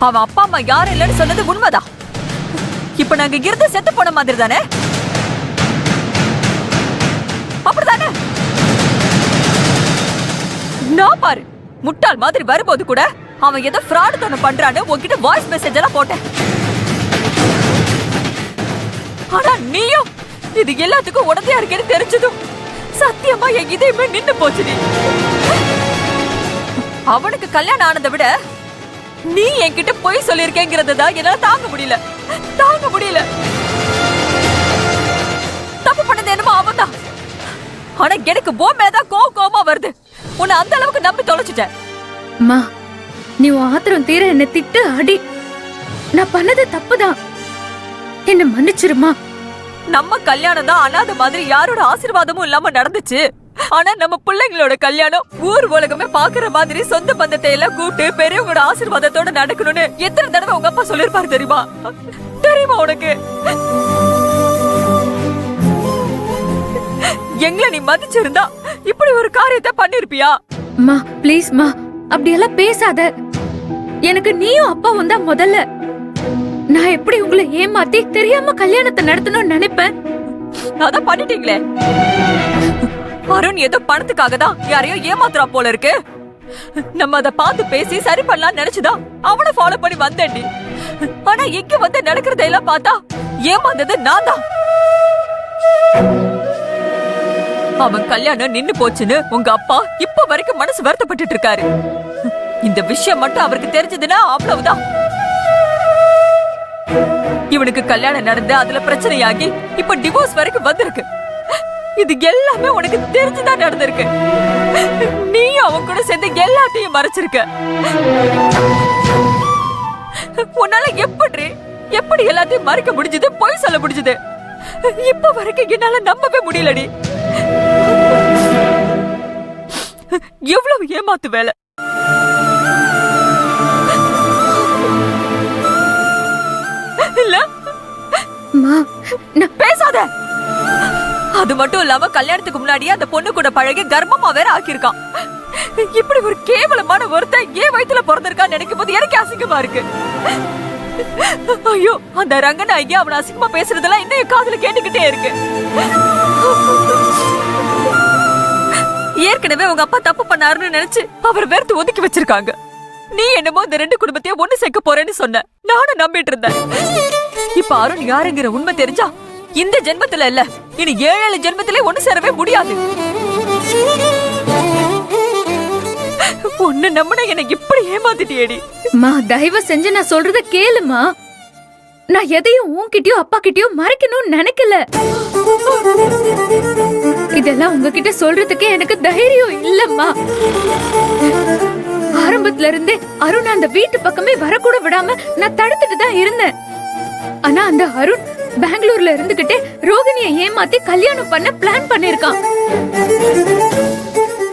அவன் அப்பா அம்மா யாரும் இல்லைன்னு சொன்னது உண்மைதான். இப்ப நாங்க இருந்து செத்து போன மாதிரி தானே? அப்படிதானே? நான் பாரு, முட்டாள் மாதிரி வரும்போது கூட அவன் ஏதோ ஃப்ராடு தானே பண்றான்னு உன்கிட்ட வாய்ஸ் மெசேஜ் எல்லாம் போட்டேன். ஆனா நீயும் இது எல்லாத்துக்கும் உடந்தையா இருக்கேன்னு தெரிஞ்சதும் சத்தியமா என் இதயமே நின்னு போச்சு. நீ அவனுக்கு கல்யாணம் ஆனதை விட நீ என்கிட்ட போய் சொல்லிருக்கேங்கிறதுதான் என்னால தாங்க முடியல. தப்பு பண்ணது என்னமோ அவன்தான். ஆனா எனக்கு போ மேலதான் கோவமா வருது. உன்னை அந்த அளவுக்கு நம்பி தொலைச்சிட்டேன். அம்மா, நீ ஆத்திரம் தீர என்ன திட்டு அடி. நான் பண்ணது தப்புதான், என்ன மன்னிச்சிருமா. நம்ம கல்யாணம் தான் அனாதை மாதிரி யாரோட ஆசீர்வாதமும் இல்லாம நடந்துச்சு. ஆனா நம்ம பிள்ளைங்களோட கல்யாணம் ஊர் உலகமே பாக்குற மாதிரி சொந்த பந்தத்தை எல்லாம் கூட்டு பெரியவங்களோட ஆசீர்வாதத்தோட நடக்கணும்னு எத்தனை தடவை உங்க அப்பா சொல்லிருப்பாரு தெரியுமா? உனக்கு எங்களை நீ மதிச்சிருந்தா இப்படி ஒரு காரியத்தை பண்ணிருப்பியா? மா ப்ளீஸ் மா, அப்படியெல்லாம் பேசாத. எனக்கு நீயும் அப்பாவும் தான் முதல்ல. நான் எப்படி உங்களை ஏமாத்தி தெரியாம கல்யாணத்தை நடத்தணும்னு நினைப்பேன்? அதான் பண்ணிட்டீங்களே. அருண் ஏதோ பணத்துக்காக தான் யாரையோ ஏமாத்துறா போல இருக்கு. நம்ம அத பார்த்து பேசி சரி பண்ணலாம் நினைச்சுதான் அவனை ஃபாலோ பண்ணி வந்தேன்டி. ஆனா எங்க வந்து நடக்கிறதெல்லாம் பார்த்தா ஏமாந்தது நான் தான். அவன் கல்யாணம் நின்னு போச்சுன்னு உங்க அப்பா இப்ப வரைக்கும் மனசு வருத்தப்பட்டு இருக்காரு. இந்த விஷயம் மட்டும் அவருக்கு தெரிஞ்சதுன்னா அவ்வளவுதான். இவனுக்கு கல்யாணம் நடந்து அதுல பிரச்சனையாகி இப்ப டிவோர்ஸ் வரைக்கும் வந்திருக்கு. இது எல்லாமே உனக்கு தெரிஞ்சுதான் நடந்திருக்கு. நீயும் அவன் கூட சேர்ந்து எல்லாத்தையும் மறைச்சிருக்க. உன்னால எப்படி எல்லாத்தையும் மறைக்க முடிஞ்சது, பொய் சொல்ல முடிஞ்சது? இப்ப வரைக்கும் என்னால நம்பவே முடியலடி. எவ்வளவு ஏமாத்து வேலை. இல்ல பேசாத. அது மட்டும் இல்லாம கல்யாணத்துக்கு முன்னாடியே அந்த பொண்ணு கூட பழகி கர்ப்பமா வேற ஆக்கியிருக்கான். இப்படி ஒரு கேவலமான ஒருத்தன் ஏன் வயித்துல பிறந்திருக்கான்னு நினைக்கும் போது எனக்கு அசிங்கமா இருக்கு. ஐயோ, அந்த ரங்கநாயகி அவனை அசிங்கமா பேசுறதெல்லாம் இன்னும் என் காதுல கேட்டுக்கிட்டே இருக்கு. ஏற்கனவே உங்க அப்பா தப்பு பண்ணாருன்னு நினைச்சு அவர் வெறுத்து ஒதுக்கி வச்சிருக்காங்க. நீ என்னமோ இந்த ரெண்டு குடும்பத்தையும் ஒண்ணு சேர்க்க போறேன்னு சொன்ன. நானும் நம்பிட்டு இருந்தேன். இப்ப அருண் யாருங்கிற உண்மை தெரிஞ்சா இந்த ஜென்மத்துல இல்ல, இனி 7 ஜென்மத்திலே ஒண்ணு சேரவே முடியாது. ஒண்ணு நம்பின எனக்கு இப்படி ஏமாத்திட்டியேடி. மா, தயவு செஞ்சு நான் சொல்றத கேளுமா. நான் எதையும் உன்கிட்டயோ அப்பா கிட்டயோ மறைக்கணும்னு நினைக்கல. இதெல்லாம் உங்ககிட்ட சொல்றதுக்கே எனக்கு தைரியம் இல்லம்மா. ஆரம்பத்துல இருந்தே அருண் அந்த வீட்டு பக்கமே வரக்கூட விடாம நான் தடுத்துட்டு தான் இருந்தேன். ஆனா அந்த அருண் பெங்களூர்ல இருந்துகிட்டே ரோகிணிய ஏமாத்தி கல்யாணம் பண்ண பிளான் பண்ணிருக்கான்.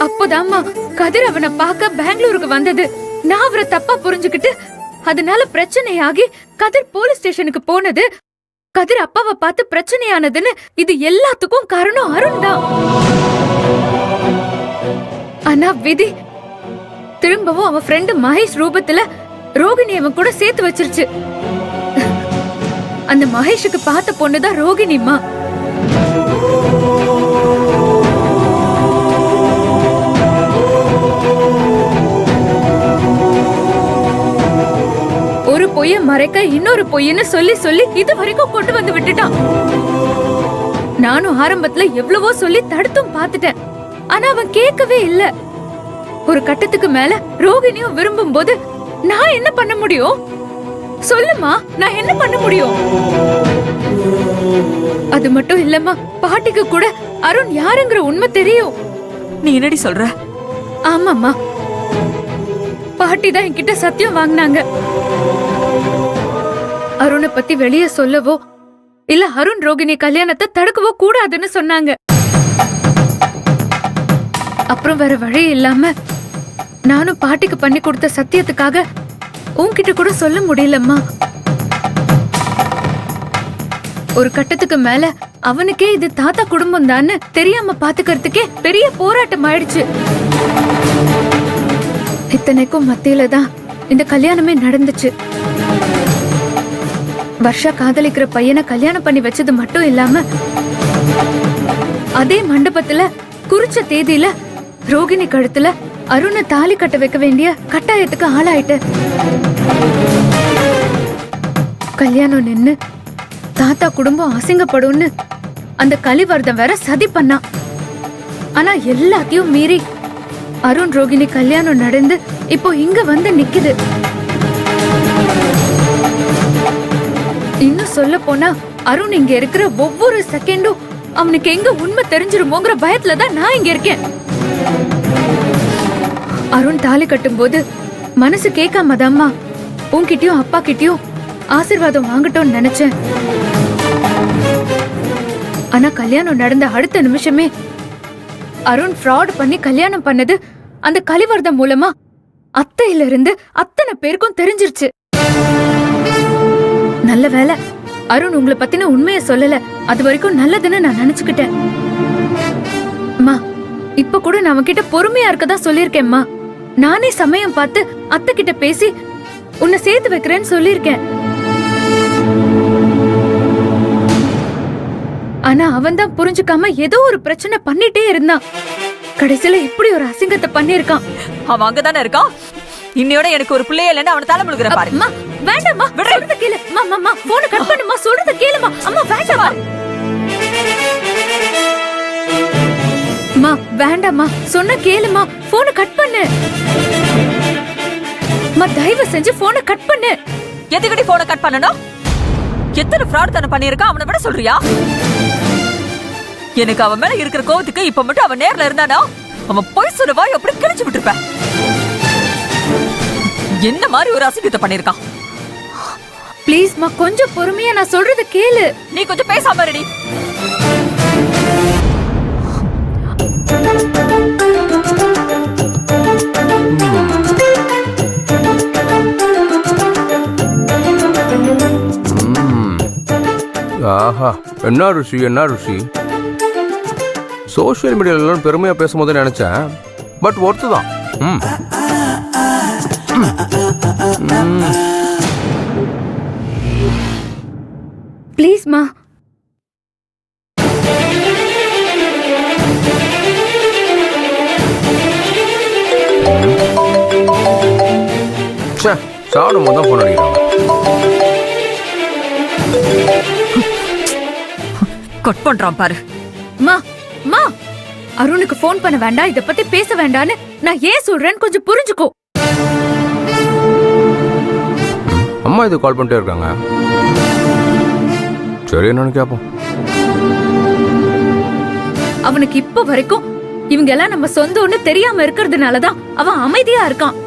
அப்போதாம்மா கதிர் அவனை பார்க்க பெங்களூருக்கு வந்தது. நான் அவரை தப்பா புரிஞ்சுக்கிட்டு அதனால பிரச்சனையாகி கதிர் போலீஸ் ஸ்டேஷனுக்கு போனது. கதிர் அப்பாவை பார்த்து பிரச்சனையானதுன்னு இது எல்லாத்துக்கும் காரணம் அருண் தான். ஆனா விதி திரும்பவும் அவன் ஃப்ரெண்டு மகேஷ் ரூபத்துல ரோகிணி அவன் கூட சேர்த்து வச்சிருச்சு. அந்த மகேஷுக்கு பார்த்த பொண்ணுதான் ரோகிணிமா. ஒரு பொய்ய மறைக்க இன்னொரு பொய்ன்னு சொல்லி சொல்லி இது வரைக்கும் கொண்டு வந்து விட்டுட்டான். நானும் ஆரம்பத்துல எவ்வளவோ சொல்லி தடுத்தும் பார்த்துட்டேன். ஆனா அவன் கேட்கவே இல்ல. ஒரு கட்டத்துக்கு மேல ரோகிணியும் விரும்பும் போது நான் என்ன பண்ண முடியும்? சொல்லுமா, நான் என்ன பண்ண முடியும்? அது மட்டும் இல்லம்மா, பாட்டிக்கு கூட அருண் யாருங்கிற உண்மை தெரியும். நீ என்னடி சொல்ற? ஆமாம்மா, பாட்டி தான் என்கிட்ட சத்தியம் வாங்கினாங்க. அருணை பத்தி வெளியே சொல்லவோ இல்ல அருண் ரோகிணி கல்யாணத்தை தடுக்கவோ கூடாதுன்னு சொன்னாங்க. அப்புறம் வேற வழி இல்லாம நானும் பாட்டிக்கு பண்ணி கொடுத்த சத்தியத்துக்காக உன்கிட்ட கூட சொல்ல முடியலம்மா. ஒரு கட்டத்துக்கு மேல அவனுக்கே இது தாத்தா குடும்பம் தான்னு தெரியாம பாத்துக்கிறதுக்கே பெரிய போராட்டம் ஆயிடுச்சு. இத்தனைக்கும் மத்தியில தான் இந்த கல்யாணமே நடந்துச்சு. வர்ஷா காதலிக்கிற பையனை கல்யாணம் பண்ணி வச்சது மட்டும் இல்லாம அதே மண்டபத்துல குறிச்ச தேதியில ரோகிணி கழுத்துல அருணை தாலி கட்ட வைக்க வேண்டிய கட்டாயத்துக்கு ஆளாயிட்ட. கல்யாணம் நின்னு தாத்தா குடும்பம் அசிங்கப்படும்னு அந்த கலிவர்தம் வேற சதி பண்ணா. ஆனா எல்லாத்தையும் மீறி அருண் ரோகிணி கல்யாணம் நடந்து இப்போ இங்க வந்து நிக்குது. இன்னும் சொல்ல போனா அருண் இங்க இருக்கிற ஒவ்வொரு செகண்டும் அவனுக்கு எங்க உண்மை தெரிஞ்சிருமோங்கிற பயத்துல தான் நான் இங்க இருக்கேன். அருண் தாலி கட்டும் போது மனசு கேட்காமதாம்மா உன்கிட்டயும் அப்பா கிட்டயும் ஆசீர்வாதம் வாங்கட்டும்னு நினைச்சேன். ஆனா கல்யாணம் நடந்த அடுத்த நிமிஷமே அருண் ஃப்ராட் பண்ணி கல்யாணம் பண்ணது அந்த கலிவர்தம் மூலமா அத்தையில இருந்து அத்தனை பேருக்கும் தெரிஞ்சிருச்சு. நல்ல வேலை அருண் உங்களை பத்தின உண்மையை சொல்லல. அது வரைக்கும் நல்லதுன்னு நான் நினைச்சுக்கிட்டேன். அம்மா இப்ப கூட நான் அவன்கிட்ட பொறுமையா இருக்கதான் சொல்லிருக்கேன்மா. நானே சமயம் பார்த்து அத்தை கிட்ட பேசி உன்னை சேர்த்து வைக்கிறேன்னு சொல்லிருக்கேன். ஆனா அவன் தான் புரிஞ்சுக்காம ஏதோ ஒரு பிரச்சனை பண்ணிட்டே இருந்தான். கடைசியில இப்படி ஒரு அசிங்கத்தை பண்ணிருக்கான். அவன் அங்கதானே இருக்கான். இன்னையோட எனக்கு ஒரு பிள்ளைய இல்லைன்னு அவனை தலை முழுகிற பாரு. அம்மா வேண்டாம்மா, சொல்றத கேளு. அம்மா போனை கட் பண்ணுமா, சொல்றத கேளுமா. அம்மா வேண்டாம்மா, அம்மா வேண்டாம்மா, சொன்ன கேளுமா. போனை கட் பண்ணு. அம்மா தயவு செஞ்சு போனை கட் பண்ணு. எதுக்கடி போனை கட் பண்ணணும்? எத்தனை ஃப்ராட் தான பண்ணிருக்கான் அவனை விட சொல்றியா? எனக்கு அவன் மேல இருக்கிற கோவத்துக்கு இப்ப மட்டும் அவன் நேர்ல இருந்தானா அவன் போய் சொல்லுவா எப்படி கிழிச்சு விட்டுருப்ப. என்ன மாதிரி ஒரு அசிங்கத்தை பண்ணிருக்கான். ப்ளீஸ்மா கொஞ்சம் பொறுமையா நான் சொல்றத கேளு. நீ கொஞ்சம் பேசாம ரெடி. ஆஹா என்ன ருசி என்ன ருசி. சோசியல் மீடியால பெருமையா பேசும்போது நினைச்சேன். பட் ஒர்த்து தான். ப்ளீஸ்மா. சாப்பிடும் போது தான் போன் அடிக்கிறாங்க. கட் பண்றான் பாரு. மா அருணுக்கு போன் பண்ண வேண்டாம், இத பத்தி பேச வேண்டான்னு நான் ஏன் சொல்றேன்னு கொஞ்சம் புரிஞ்சுக்கோ. அம்மா இது கால் பண்ணிட்டே இருக்காங்க. சரி என்னன்னு கேப்போம். அவனுக்கு இப்ப வரைக்கும் இவங்க எல்லாம் நம்ம சொந்தம்னு தெரியாம இருக்கிறதுனாலதான் அவன் அமைதியா இருக்கான்.